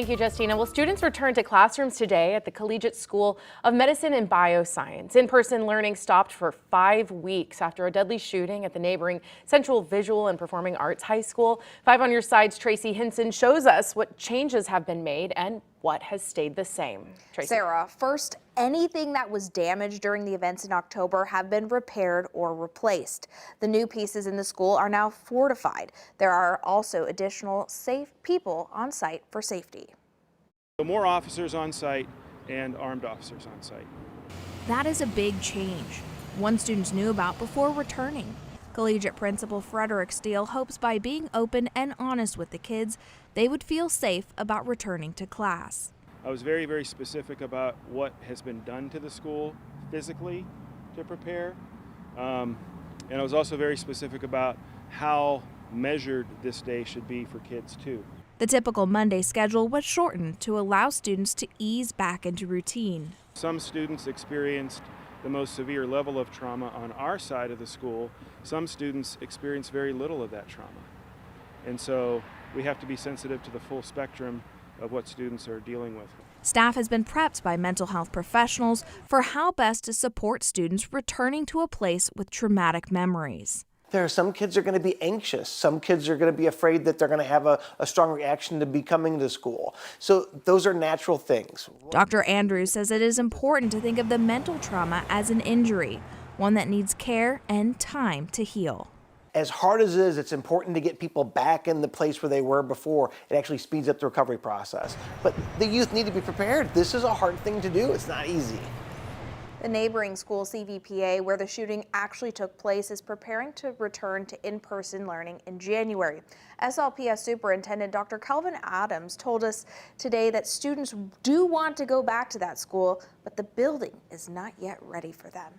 Thank you, Justina. Well, students returned to classrooms today at the Collegiate School of Medicine and Bioscience. In-person learning stopped for 5 weeks after a deadly shooting at the neighboring Central Visual and Performing Arts High School. 5 on Your Side's Tracy Hinson shows us what changes have been made and what has stayed the same. Tracy. Sarah, first, anything that was damaged during the events in October have been repaired or replaced. The new pieces in the school are now fortified. There are also additional safe people on site for safety. More officers on site and armed officers on site. That is a big change, one students knew about before returning. Collegiate Principal Frederick Steele hopes by being open and honest with the kids, they would feel safe about returning to class. I was very, very specific about what has been done to the school physically to prepare. And I was also very specific about how measured this day should be for kids too. The typical Monday schedule was shortened to allow students to ease back into routine. Some students experienced the most severe level of trauma on our side of the school. Some students experience very little of that trauma. And so we have to be sensitive to the full spectrum of what students are dealing with. Staff has been prepped by mental health professionals for how best to support students returning to a place with traumatic memories. There are some kids are going to be anxious. Some kids are going to be afraid that they're going to have a strong reaction to be coming to school. So those are natural things. Dr. Andrews says it is important to think of the mental trauma as an injury, one that needs care and time to heal. As hard as it is, it's important to get people back in the place where they were before. It actually speeds up the recovery process. But the youth need to be prepared. This is a hard thing to do. It's not easy. The neighboring school, CVPA, where the shooting actually took place, is preparing to return to in-person learning in January. SLPS Superintendent Dr. Calvin Adams told us today that students do want to go back to that school, but the building is not yet ready for them.